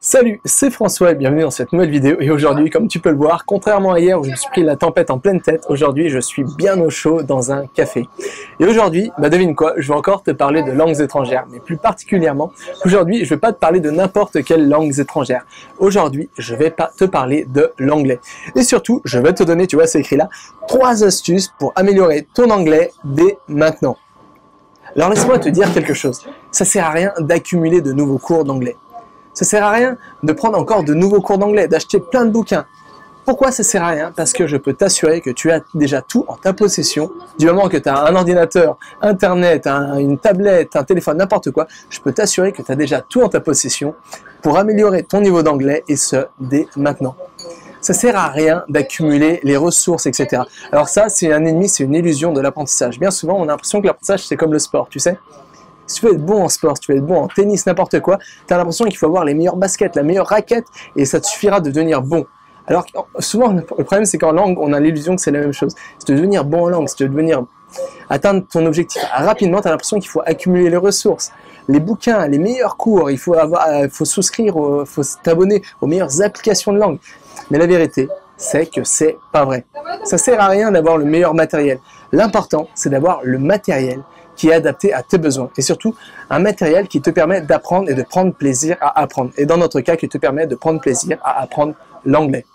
Salut, c'est François et bienvenue dans cette nouvelle vidéo. Et aujourd'hui, comme tu peux le voir, contrairement à hier où je me suis pris la tempête en pleine tête, aujourd'hui je suis bien au chaud dans un café. Et aujourd'hui, devine quoi, je vais encore te parler de langues étrangères. Mais plus particulièrement, aujourd'hui je vais pas te parler de n'importe quelle langue étrangère. Aujourd'hui, je vais te parler de l'anglais. Et surtout, je vais te donner, tu vois c'est écrit là, 3 astuces pour améliorer ton anglais dès maintenant. Alors laisse-moi te dire quelque chose, ça sert à rien d'accumuler de nouveaux cours d'anglais. Ça sert à rien de prendre encore de nouveaux cours d'anglais, d'acheter plein de bouquins. Pourquoi ça sert à rien? Parce que je peux t'assurer que tu as déjà tout en ta possession. Du moment que tu as un ordinateur, internet, une tablette, un téléphone, n'importe quoi, je peux t'assurer que tu as déjà tout en ta possession pour améliorer ton niveau d'anglais et ce, dès maintenant. Ça sert à rien d'accumuler les ressources, etc. Alors ça, c'est un ennemi, c'est une illusion de l'apprentissage. Bien souvent, on a l'impression que l'apprentissage, c'est comme le sport, tu sais. Si tu veux être bon en sport, si tu veux être bon en tennis, n'importe quoi, tu as l'impression qu'il faut avoir les meilleures baskets, la meilleure raquette, et ça te suffira de devenir bon. Alors souvent, le problème, c'est qu'en langue, on a l'illusion que c'est la même chose. Si tu veux devenir bon en langue, si tu veux atteindre ton objectif rapidement, tu as l'impression qu'il faut accumuler les ressources. Les bouquins, les meilleurs cours, il faut souscrire, il faut t'abonner aux meilleures applications de langue. Mais la vérité, c'est que c'est pas vrai. Ça sert à rien d'avoir le meilleur matériel. L'important, c'est d'avoir le matériel qui est adapté à tes besoins et surtout un matériel qui te permet d'apprendre et de prendre plaisir à apprendre. Et dans notre cas, qui te permet de prendre plaisir à apprendre l'anglais.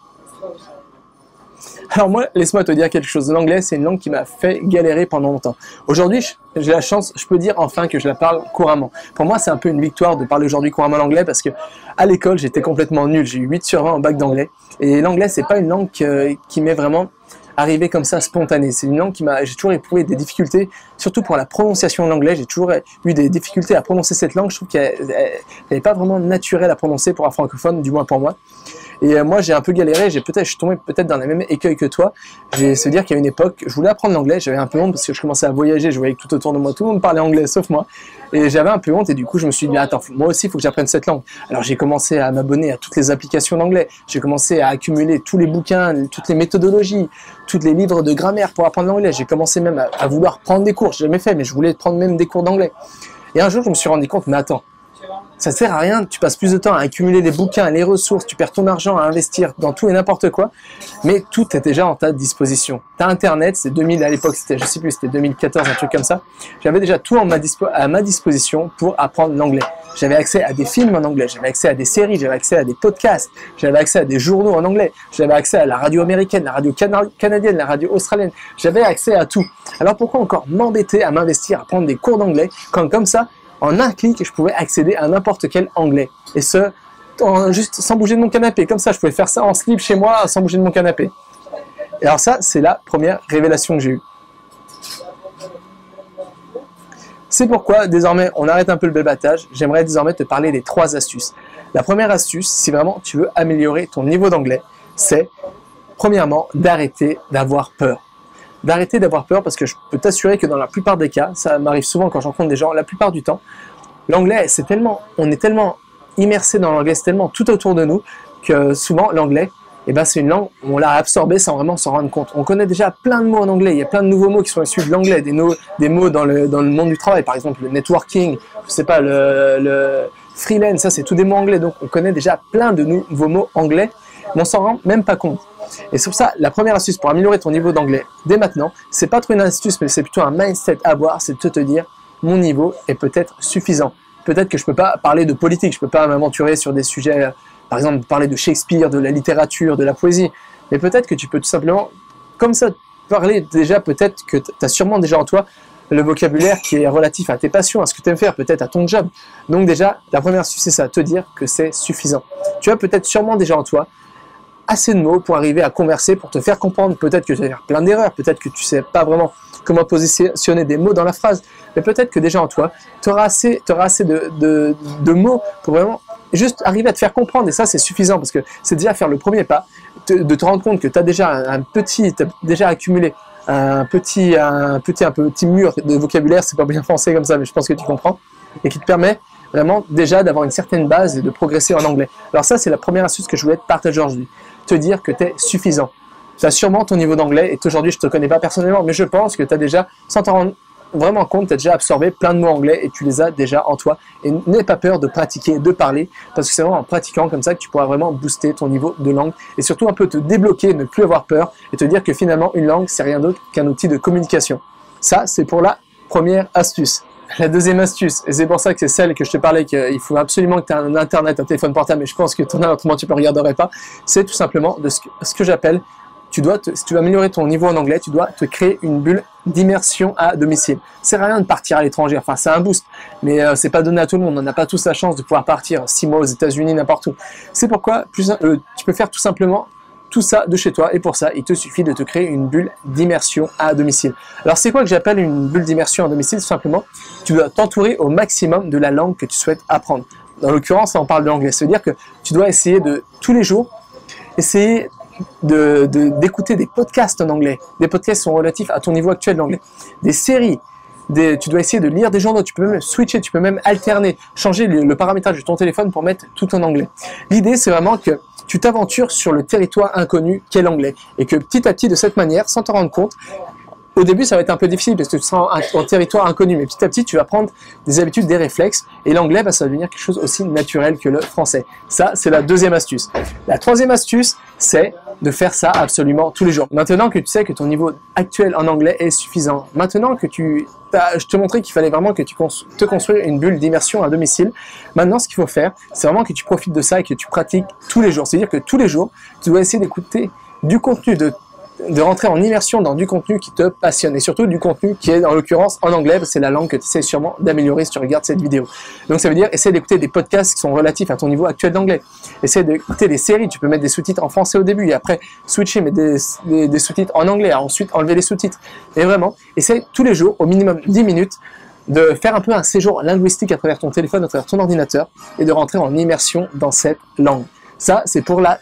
Alors moi, laisse-moi te dire quelque chose. L'anglais, c'est une langue qui m'a fait galérer pendant longtemps. Aujourd'hui, j'ai la chance, je peux dire enfin que je la parle couramment. Pour moi, c'est un peu une victoire de parler aujourd'hui couramment l'anglais parce que à l'école, j'étais complètement nul. J'ai eu 8 sur 20 en bac d'anglais. Et l'anglais, c'est pas une langue qui m'est vraiment arrivé comme ça spontané. C'est une langue j'ai toujours éprouvé des difficultés, surtout pour la prononciation de l'anglais. J'ai toujours eu des difficultés à prononcer cette langue. Je trouve qu'elle n'est pas vraiment naturelle à prononcer pour un francophone, du moins pour moi. Et moi, j'ai un peu galéré, je suis tombé peut-être dans les mêmes écueils que toi. Se dire qu'à une époque, je voulais apprendre l'anglais, j'avais un peu honte parce que je commençais à voyager, je voyais que tout autour de moi, tout le monde parlait anglais sauf moi. Et j'avais un peu honte et du coup, je me suis dit, attends, moi aussi, il faut que j'apprenne cette langue. Alors, j'ai commencé à m'abonner à toutes les applications d'anglais. J'ai commencé à accumuler tous les bouquins, toutes les méthodologies, tous les livres de grammaire pour apprendre l'anglais. J'ai commencé même à vouloir prendre des cours. J'ai jamais fait, mais je voulais prendre même des cours d'anglais. Et un jour, je me suis rendu compte, mais attends, ça sert à rien, tu passes plus de temps à accumuler les bouquins, les ressources, tu perds ton argent à investir dans tout et n'importe quoi, mais tout est déjà en ta disposition. Tu as Internet, c'est 2000 à l'époque, je sais plus, c'était 2014, un truc comme ça. J'avais déjà tout à ma disposition pour apprendre l'anglais. J'avais accès à des films en anglais, j'avais accès à des séries, j'avais accès à des podcasts, j'avais accès à des journaux en anglais, j'avais accès à la radio américaine, la radio canadienne, la radio australienne, j'avais accès à tout. Alors pourquoi encore m'embêter à m'investir, à prendre des cours d'anglais, quand comme ça, en un clic, je pouvais accéder à n'importe quel anglais. Et ce, juste sans bouger de mon canapé. Comme ça, je pouvais faire ça en slip chez moi, sans bouger de mon canapé. Et alors ça, c'est la première révélation que j'ai eue. C'est pourquoi, désormais, on arrête un peu le bébâtage. J'aimerais désormais te parler des 3 astuces. La première astuce, si vraiment tu veux améliorer ton niveau d'anglais, c'est, premièrement, d'arrêter d'avoir peur. D'arrêter d'avoir peur parce que je peux t'assurer que dans la plupart des cas, ça m'arrive souvent quand je rencontre des gens, la plupart du temps, l'anglais, on est tellement immersé dans l'anglais, c'est tellement tout autour de nous que souvent l'anglais, c'est une langue, on l'a absorbée sans vraiment s'en rendre compte. On connaît déjà plein de mots en anglais, il y a plein de nouveaux mots qui sont issus de l'anglais, des mots dans le monde du travail, par exemple le networking, je sais pas, le freelance, ça c'est tous des mots anglais, donc on connaît déjà plein de nouveaux mots anglais, mais on s'en rend même pas compte. Et sur ça, la première astuce pour améliorer ton niveau d'anglais dès maintenant, c'est pas trop une astuce, mais c'est plutôt un mindset à avoir, c'est de te dire, mon niveau est peut-être suffisant. Peut-être que je peux pas parler de politique, je peux pas m'aventurer sur des sujets, par exemple, parler de Shakespeare, de la littérature, de la poésie, mais peut-être que tu peux tout simplement, comme ça, parler déjà, peut-être que tu as sûrement déjà en toi le vocabulaire qui est relatif à tes passions, à ce que tu aimes faire, peut-être à ton job. Donc déjà, la première astuce, c'est ça, te dire que c'est suffisant. Tu as peut-être sûrement déjà en toi assez de mots pour arriver à converser, pour te faire comprendre. Peut-être que tu vas faire plein d'erreurs, peut-être que tu ne sais pas vraiment comment positionner des mots dans la phrase, mais peut-être que déjà en toi, tu auras assez de mots pour vraiment juste arriver à te faire comprendre, et ça c'est suffisant, parce que c'est déjà faire le premier pas, de te rendre compte que tu as déjà déjà accumulé un petit mur de vocabulaire, c'est pas bien français comme ça, mais je pense que tu comprends, et qui te permet vraiment déjà d'avoir une certaine base et de progresser en anglais. Alors ça, c'est la première astuce que je voulais te partager aujourd'hui. Te dire que tu es suffisant. Tu as sûrement ton niveau d'anglais, et aujourd'hui, je ne te connais pas personnellement, mais je pense que tu as déjà, sans t'en rendre vraiment compte, tu as déjà absorbé plein de mots anglais et tu les as déjà en toi. Et n'aie pas peur de pratiquer, de parler, parce que c'est vraiment en pratiquant comme ça que tu pourras vraiment booster ton niveau de langue et surtout un peu te débloquer, ne plus avoir peur et te dire que finalement une langue c'est rien d'autre qu'un outil de communication. Ça c'est pour la première astuce. La deuxième astuce, et c'est pour ça que c'est celle que je te parlais, qu'il faut absolument que tu aies un internet, un téléphone portable, mais je pense que tu en as, autrement tu ne le regarderais pas, c'est tout simplement de ce que j'appelle, si tu veux améliorer ton niveau en anglais, tu dois te créer une bulle d'immersion à domicile. C'est rien de partir à l'étranger, enfin c'est un boost, mais c'est pas donné à tout le monde, on n'a pas tous la chance de pouvoir partir 6 mois aux États-Unis, n'importe où. C'est pourquoi tu peux faire tout simplement tout ça de chez toi, et pour ça, il te suffit de te créer une bulle d'immersion à domicile. Alors c'est quoi que j'appelle une bulle d'immersion à domicile? Tout simplement, tu dois t'entourer au maximum de la langue que tu souhaites apprendre. Dans l'occurrence, on parle de l'anglais, ça veut dire que tu dois essayer de, tous les jours, essayer d'écouter des podcasts en anglais. Des podcasts qui sont relatifs à ton niveau actuel d'anglais. Des séries, tu dois essayer de lire des journaux, tu peux même switcher, tu peux même alterner, changer le paramétrage de ton téléphone pour mettre tout en anglais. L'idée, c'est vraiment que tu t'aventures sur le territoire inconnu qu'est l'anglais et que petit à petit, de cette manière, sans t'en rendre compte, au début, ça va être un peu difficile parce que tu seras en territoire inconnu, mais petit à petit, tu vas prendre des habitudes, des réflexes, et l'anglais, ça va devenir quelque chose aussi naturel que le français. Ça, c'est la deuxième astuce. La troisième astuce, c'est de faire ça absolument tous les jours. Maintenant que tu sais que ton niveau actuel en anglais est suffisant, maintenant que je te montrais qu'il fallait vraiment que tu te construises une bulle d'immersion à domicile, maintenant, ce qu'il faut faire, c'est vraiment que tu profites de ça et que tu pratiques tous les jours. C'est-à-dire que tous les jours, tu dois essayer d'écouter du contenu, de rentrer en immersion dans du contenu qui te passionne et surtout du contenu qui est en l'occurrence en anglais parce que c'est la langue que tu essaies sûrement d'améliorer si tu regardes cette vidéo. Donc ça veut dire essaie d'écouter des podcasts qui sont relatifs à ton niveau actuel d'anglais. Essaie d'écouter des séries, tu peux mettre des sous-titres en français au début et après switcher, mettre des sous-titres en anglais, et ensuite enlever les sous-titres. Et vraiment, essaie tous les jours, au minimum 10 minutes, de faire un peu un séjour linguistique à travers ton téléphone, à travers ton ordinateur et de rentrer en immersion dans cette langue. Ça, c'est pour la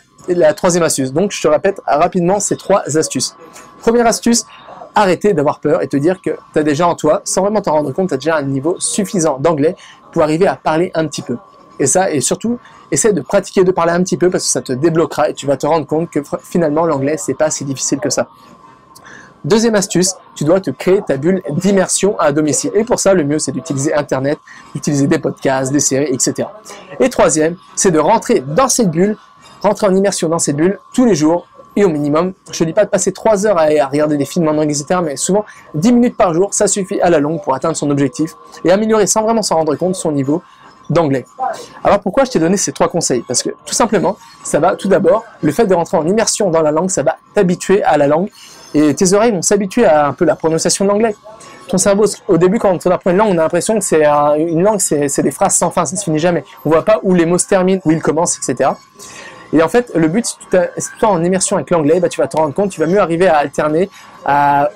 troisième astuce. Donc, je te répète rapidement ces 3 astuces. Première astuce, arrêter d'avoir peur et te dire que tu as déjà en toi, sans vraiment t'en rendre compte, tu as déjà un niveau suffisant d'anglais pour arriver à parler un petit peu. Et ça, et surtout, essaie de pratiquer de parler un petit peu parce que ça te débloquera et tu vas te rendre compte que finalement, l'anglais, c'est pas si difficile que ça. Deuxième astuce, tu dois te créer ta bulle d'immersion à domicile. Et pour ça, le mieux, c'est d'utiliser Internet, d'utiliser des podcasts, des séries, etc. Et troisième, c'est de rentrer dans cette bulle, rentrer en immersion dans cette bulle tous les jours et au minimum, je ne dis pas de passer 3 heures à regarder des films en anglais, etc. Mais souvent, 10 minutes par jour, ça suffit à la longue pour atteindre son objectif et améliorer sans vraiment s'en rendre compte son niveau d'anglais. Alors pourquoi je t'ai donné ces 3 conseils? Parce que tout simplement, ça va tout d'abord, le fait de rentrer en immersion dans la langue, ça va t'habituer à la langue et tes oreilles vont s'habituer à un peu la prononciation de l'anglais. Ton cerveau, au début, quand on apprend une langue, on a l'impression que c'est une langue, c'est des phrases sans fin, ça ne se finit jamais. On ne voit pas où les mots se terminent, où ils commencent, etc. Et en fait, le but, si tu es en immersion avec l'anglais, bah, tu vas te rendre compte, tu vas mieux arriver à alterner, à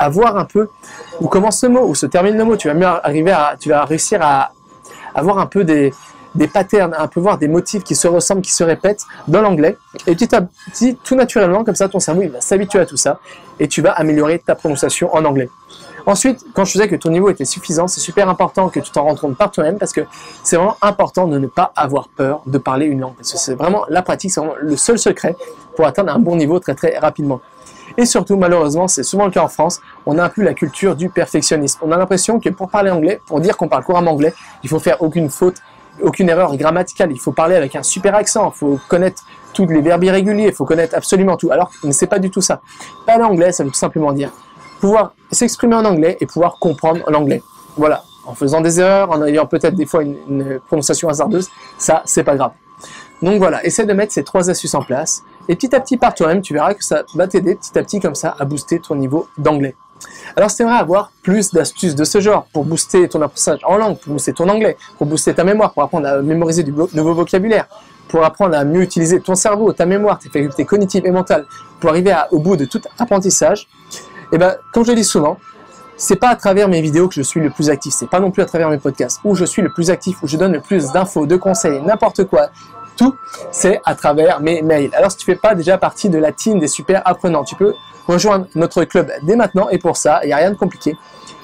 voir un peu où commence le mot, où se termine le mot. Tu vas réussir à avoir un peu des patterns, un peu voir des motifs qui se ressemblent, qui se répètent dans l'anglais. Et petit à petit, tout naturellement, comme ça, ton cerveau il va s'habituer à tout ça et tu vas améliorer ta prononciation en anglais. Ensuite, quand je disais que ton niveau était suffisant, c'est super important que tu t'en rendes compte par toi-même parce que c'est vraiment important de ne pas avoir peur de parler une langue. Parce que c'est vraiment la pratique, c'est vraiment le seul secret pour atteindre un bon niveau très très rapidement. Et surtout, malheureusement, c'est souvent le cas en France, on a un peu la culture du perfectionnisme. On a l'impression que pour parler anglais, pour dire qu'on parle couramment anglais, il faut faire aucune faute, aucune erreur grammaticale, il faut parler avec un super accent, il faut connaître tous les verbes irréguliers, il faut connaître absolument tout. Alors, c'est pas du tout ça. Parler anglais, ça veut tout simplement dire pouvoir s'exprimer en anglais et pouvoir comprendre l'anglais. Voilà, en faisant des erreurs, en ayant peut-être des fois une prononciation hasardeuse, ça, c'est pas grave. Donc voilà, essaie de mettre ces 3 astuces en place et petit à petit par toi-même, tu verras que ça va t'aider petit à petit comme ça à booster ton niveau d'anglais. Alors si tu aimerais avoir plus d'astuces de ce genre pour booster ton apprentissage en langue, pour booster ton anglais, pour booster ta mémoire, pour apprendre à mémoriser du nouveau vocabulaire, pour apprendre à mieux utiliser ton cerveau, ta mémoire, tes facultés cognitives et mentales, pour arriver au bout de tout apprentissage, et ben, comme je le dis souvent, c'est pas à travers mes vidéos que je suis le plus actif, c'est pas non plus à travers mes podcasts où je suis le plus actif, où je donne le plus d'infos, de conseils, n'importe quoi. Tout, c'est à travers mes mails. Alors si tu fais pas déjà partie de la team des super apprenants, tu peux rejoindre notre club dès maintenant et pour ça, il n'y a rien de compliqué.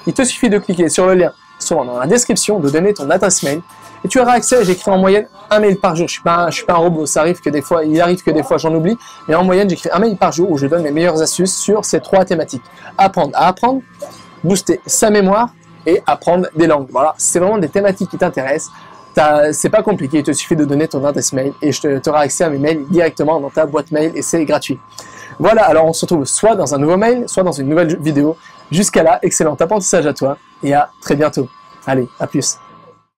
Il te suffit de cliquer sur le lien souvent dans la description, de donner ton adresse mail et tu auras accès, j'écris en moyenne 1 mail par jour. Je suis pas un robot, il arrive que des fois j'en oublie, mais en moyenne j'écris 1 mail par jour où je donne les meilleures astuces sur ces 3 thématiques. Apprendre à apprendre, booster sa mémoire et apprendre des langues. Voilà, c'est vraiment des thématiques qui t'intéressent. C'est pas compliqué, il te suffit de donner ton adresse mail et tu auras accès à mes mails directement dans ta boîte mail et c'est gratuit. Voilà, alors on se retrouve soit dans un nouveau mail, soit dans une nouvelle vidéo. Jusqu'à là, excellent apprentissage à toi et à très bientôt. Allez, à plus.